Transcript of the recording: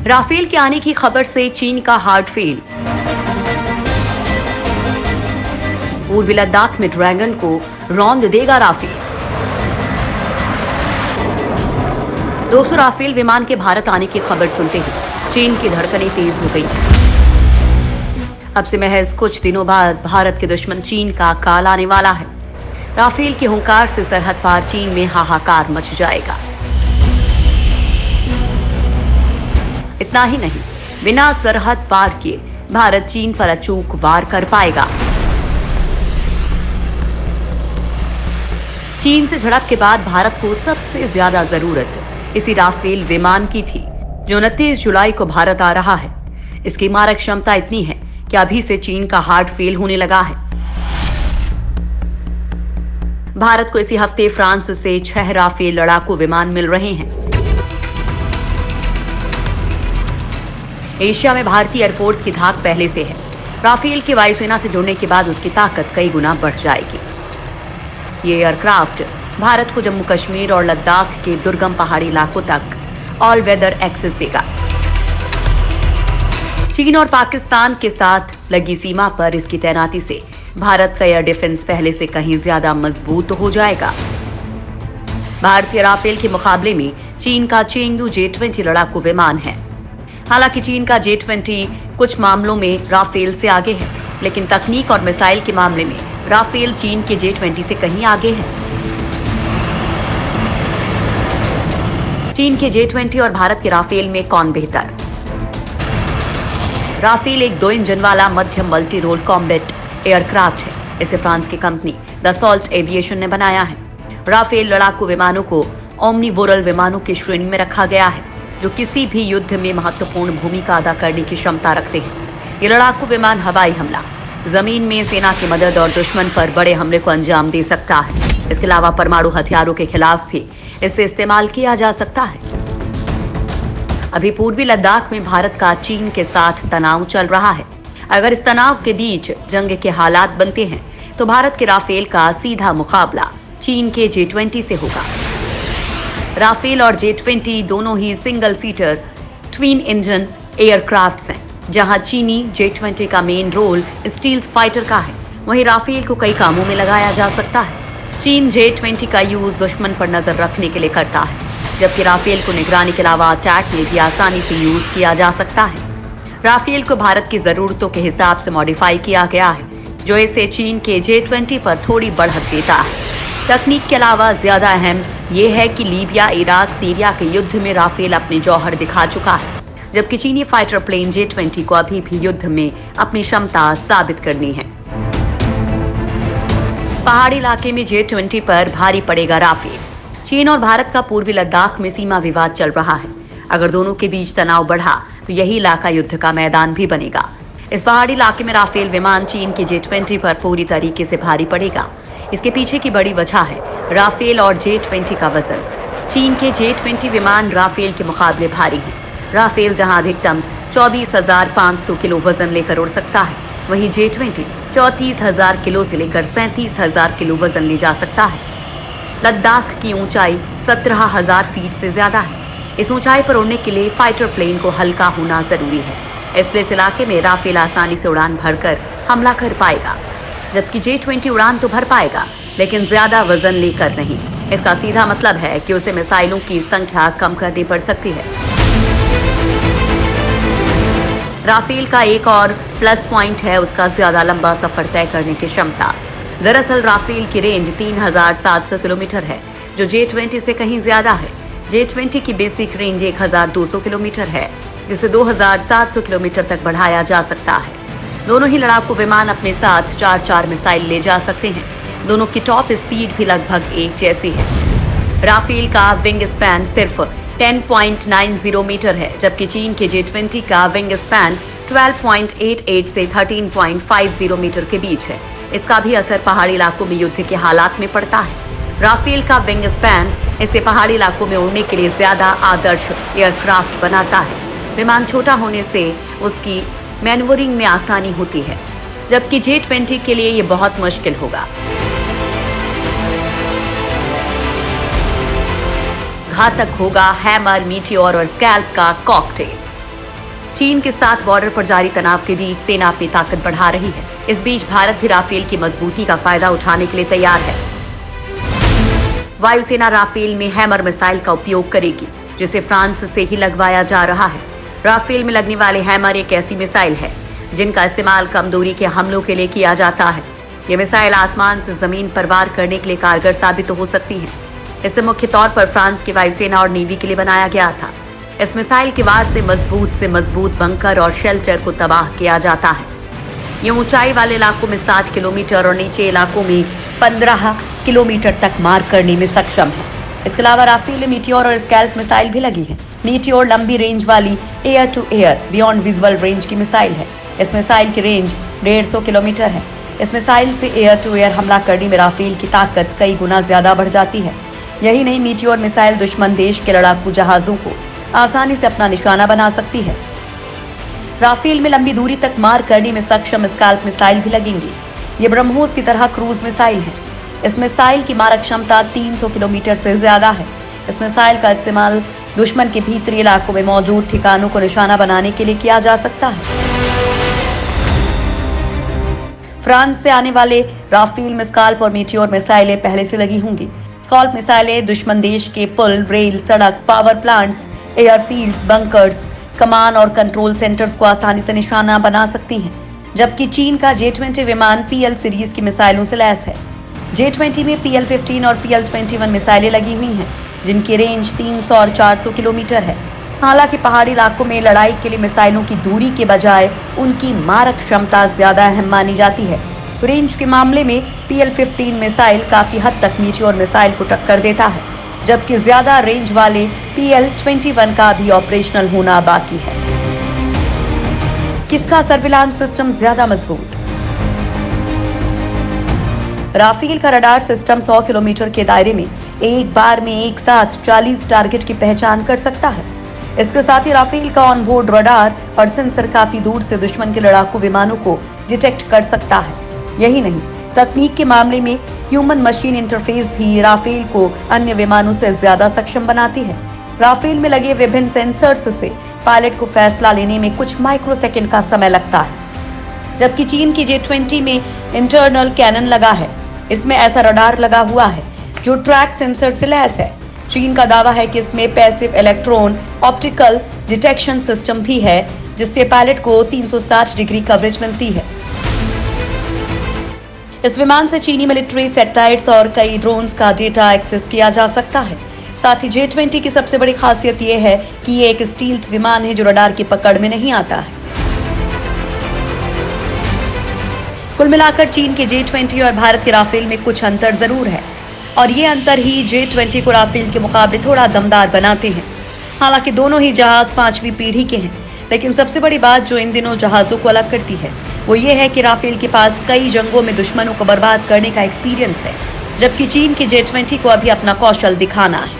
Rafale के आने की खबर से चीन का हार्ट फेल। पूर्वी लद्दाख में ड्रैगन को रौंद देगा राफेल। दोस्तों, राफेल विमान के भारत आने की खबर सुनते ही चीन की धड़कनें तेज हो गई। अब से महज कुछ दिनों बाद भारत के दुश्मन चीन का काल आने वाला है। राफेल के हुंकार से सरहद पार चीन में हाहाकार मच जाएगा। इतना ही नहीं, बिना सरहद पार किए भारत चीन पर अचूक वार कर पाएगा। चीन से झड़प के बाद भारत को सबसे ज्यादा जरूरत इसी राफेल विमान की थी, जो 29 जुलाई को भारत आ रहा है। इसकी मारक क्षमता इतनी है कि अभी से चीन का हार्ट फेल होने लगा है। भारत को इसी हफ्ते फ्रांस से 6 राफेल लड़ाकू विमान मिल रहे हैं। एशिया में भारतीय एयरफोर्स की धाक पहले से है। राफेल की वायुसेना से जुड़ने के बाद उसकी ताकत कई गुना बढ़ जाएगी। ये एयरक्राफ्ट भारत को जम्मू कश्मीर और लद्दाख के दुर्गम पहाड़ी इलाकों तक ऑल वेदर एक्सेस देगा। चीन और पाकिस्तान के साथ लगी सीमा पर इसकी तैनाती से भारत का एयर डिफेंस पहले से कहीं ज्यादा मजबूत हो जाएगा। भारतीय राफेल के मुकाबले में चीन का चेंगडू J-20 लड़ाकू विमान है। हालांकि चीन का J-20 कुछ मामलों में राफेल से आगे है, लेकिन तकनीक और मिसाइल के मामले में राफेल चीन के J-20 से कहीं आगे है। चीन के J-20 और भारत के राफेल में कौन बेहतर? राफेल एक 2 इंजन वाला मध्यम मल्टी रोल कॉम्बैट एयरक्राफ्ट है। इसे फ्रांस की कंपनी दसॉल्ट एविएशन ने बनाया है। राफेल लड़ाकू विमानों को ओमनीवोरल विमानों की श्रेणी में रखा गया है, जो किसी भी युद्ध में महत्वपूर्ण भूमिका अदा करने की क्षमता रखते हैं। ये लड़ाकू विमान हवाई हमला, जमीन में सेना की मदद और दुश्मन पर बड़े हमले को अंजाम दे सकता है। इसके अलावा परमाणु हथियारों के खिलाफ भी इसे इस्तेमाल किया जा सकता है। अभी पूर्वी लद्दाख में भारत का चीन के साथ तनाव चल रहा है। अगर इस तनाव के बीच जंग के हालात बनते हैं तो भारत के राफेल का सीधा मुकाबला चीन के J-20 से होगा। राफेल और J-20 दोनों ही single seater twin engine aircrafts हैं। जहां चीनी J-20 का मेन रोल स्टील्थ फाइटर का है, वहीं राफेल को कई कामों में लगाया जा सकता है। चीन J-20 का यूज दुश्मन पर नजर रखने के लिए करता है, जबकि राफेल को निगरानी के अलावा अटैक में भी आसानी से यूज किया जा सकता है। राफेल को भारत की जरूरतों के हिसाब से मॉडिफाई किया गया है, जो इसे चीन के J-20 पर थोड़ी बढ़त देता है। तकनीक के अलावा ज्यादा अहम यह है कि लीबिया, इराक, सीरिया के युद्ध में राफेल अपने जौहर दिखा चुका है, जबकि चीनी फाइटर प्लेन J-20 को अभी भी युद्ध में अपनी क्षमता साबित करनी है। पहाड़ी इलाके में J-20 पर भारी पड़ेगा राफेल। चीन और भारत का पूर्वी लद्दाख में सीमा विवाद चल रहा है। अगर दोनों के बीच तनाव बढ़ा तो यही इलाका युद्ध का मैदान भी बनेगा। इस पहाड़ी इलाके में राफेल विमान चीन के J-20 पर पूरी तरीके से भारी पड़ेगा। इसके पीछे की बड़ी वजह है राफेल और J-20 का वजन। चीन के J-20 विमान राफेल के मुकाबले भारी हैं। राफेल जहां अधिकतम 24,500 किलो वजन लेकर उड़ सकता है, वहीं J-20 34,000 किलो से लेकर 37,000 किलो वजन ले जा सकता है। लद्दाख की ऊंचाई 17,000 फीट से ज्यादा है। इस ऊंचाई पर उड़ने के लिए फाइटर प्लेन को हल्का होना जरूरी है, इसलिए इस इलाके में राफेल आसानी से उड़ान भरकर हमला कर पाएगा, जबकि J-20 उड़ान तो भर पाएगा, लेकिन ज्यादा वजन लेकर नहीं। इसका सीधा मतलब है कि उसे मिसाइलों की संख्या कम करनी पड़ सकती है। राफेल का एक और प्लस पॉइंट है उसका ज्यादा लंबा सफर तय करने की क्षमता। दरअसल राफेल की रेंज 3,700 किलोमीटर है, जो J-20 से कहीं ज्यादा है। J-20 की बेसिक रेंज 1,200 किलोमीटर है, जिसे 2,700 किलोमीटर तक बढ़ाया जा सकता है। दोनों ही लड़ाकू विमान अपने साथ 4 मिसाइल ले जा सकते हैं। दोनों की टॉप स्पीड भी लगभग एक जैसी है। राफेल का विंग स्पैन सिर्फ 10.90 मीटर है, जबकि चीन के J-20 का विंग स्पैन 12.88 से 13.50 मीटर के बीच है। इसका भी असर पहाड़ी इलाकों में युद्ध के हालात में पड़ता है। राफेल का विंग स्पैन इसे पहाड़ी इलाकों में उड़ने के लिए ज्यादा आदर्श एयरक्राफ्ट बनाता है। विमान छोटा होने से उसकी मैन्यूवरिंग में आसानी होती है, जबकि J-20 के लिए ये बहुत मुश्किल होगा। घातक होगा हैमर, मीटियोर और स्कैल्प का कॉकटेल। चीन के साथ बॉर्डर पर जारी तनाव के बीच सेना अपनी ताकत बढ़ा रही है। इस बीच भारत भी राफेल की मजबूती का फायदा उठाने के लिए तैयार है। वायुसेना राफेल में हैमर मिसाइल का उपयोग करेगी, जिसे फ्रांस से ही लगवाया जा रहा है। राफेल में लगने वाले हैमर एक ऐसी मिसाइल है जिनका इस्तेमाल कम दूरी के हमलों के लिए किया जाता है। ये मिसाइल आसमान से जमीन पर वार करने के लिए कारगर साबित हो सकती है। इसे मुख्य तौर पर फ्रांस की वायुसेना और नेवी के लिए बनाया गया था। इस मिसाइल के वार से मजबूत बंकर और शेल्टर को तबाह किया जाता है। ये ऊंचाई वाले इलाकों में 60 किलोमीटर और नीचे इलाकों में 15 किलोमीटर तक मार करने में सक्षम है। इसके अलावा राफेल में मीटियोर और स्कैल्प मिसाइल भी लगी है। मीटियोर लंबी रेंज वाली air to air beyond visual range की मिसाइल है। इस मिसाइल की रेंज 150 किलोमीटर है। इस मिसाइल से एयर टू एयर हमला करने में राफेल की ताकत कई गुना ज्यादा बढ़ जाती है। यही नहीं, मीटियोर मिसाइल दुश्मन देश के लड़ाकू जहाजों को आसानी से अपना निशाना बना सकती है। राफेल में लंबी दूरी तक मार करने में सक्षम स्कैल्प मिसाइल भी लगेंगी। ये ब्रह्मोस की तरह क्रूज मिसाइल है। इस मिसाइल की मारक क्षमता 300 किलोमीटर से ज्यादा है। इस मिसाइल का इस्तेमाल दुश्मन के भीतरी इलाकों में मौजूद ठिकानों को निशाना बनाने के लिए किया जा सकता है। फ्रांस से आने वाले राफेल में स्कैल्प और मीटियोर मिसाइलें पहले से लगी होंगी। स्कैल्प मिसाइलें दुश्मन देश के पुल, रेल, सड़क, पावर प्लांट्स, एयरफील्ड्स, बंकर्स, कमान और कंट्रोल सेंटर्स को आसानी से निशाना बना सकती हैं। जबकि चीन का J-20 विमान PL सीरीज की मिसाइलों से लैस है। J-20 में PL-15 और PL-21 मिसाइलें लगी हुई हैं, जिनकी रेंज 300 और 400 किलोमीटर है। हालांकि पहाड़ी इलाकों में लड़ाई के लिए मिसाइलों की दूरी के बजाय उनकी मारक क्षमता ज्यादा अहम मानी जाती है। रेंज के मामले में PL-15 मिसाइल काफी हद तक मीटियोर मिसाइल को टक्कर देता है, जबकि ज्यादा रेंज वाले PL-21 का भी ऑपरेशनल होना बाकी है। किसका सर्विलांस सिस्टम ज्यादा मजबूत? राफेल का रडार सिस्टम 100 किलोमीटर के दायरे में एक बार में एक साथ 40 टारगेट की पहचान कर सकता है। इसके साथ ही राफेल का ऑनबोर्ड रडार और सेंसर काफी दूर से दुश्मन के लड़ाकू विमानों को डिटेक्ट कर सकता है। यही नहीं, तकनीक के मामले में ह्यूमन मशीन इंटरफेस भी राफेल को अन्य विमानों से ज्यादा सक्षम बनाती है। राफेल में लगे विभिन्न सेंसर्स से पायलट को फैसला लेने में कुछ माइक्रोसेकंड का समय लगता है। जबकि चीन की J-20 में इंटरनल कैनन लगा है। इसमें ऐसा रडार लगा हुआ है जो ट्रैक सेंसर से लैस है। चीन का दावा है कि इसमें passive electron optical detection system भी है, जिससे पायलट को 360 डिग्री कवरेज मिलती है। इस विमान से चीनी मिलिट्री सैटेलाइट्स और कई ड्रोन्स का डेटा एक्सेस किया जा सकता है। साथ ही J-20 की सबसे बड़ी खासियत यह है कि ये एक स्टील्थ विमान है जो रडार की पकड़ में नहीं आता है। कुल मिलाकर चीन के J-20 और भारत के राफेल में कुछ अंतर जरूर है, और ये अंतर ही J-20 को राफेल के मुकाबले थोड़ा दमदार बनाते हैं। हालांकि दोनों ही जहाज 5वीं पीढ़ी के हैं, लेकिन सबसे बड़ी बात जो इन दिनों जहाजों को अलग करती है वो ये है कि राफेल के पास कई जंगों में दुश्मनों को बर्बाद करने का एक्सपीरियंस है, जबकि चीन के J-20 को अभी अपना कौशल दिखाना है।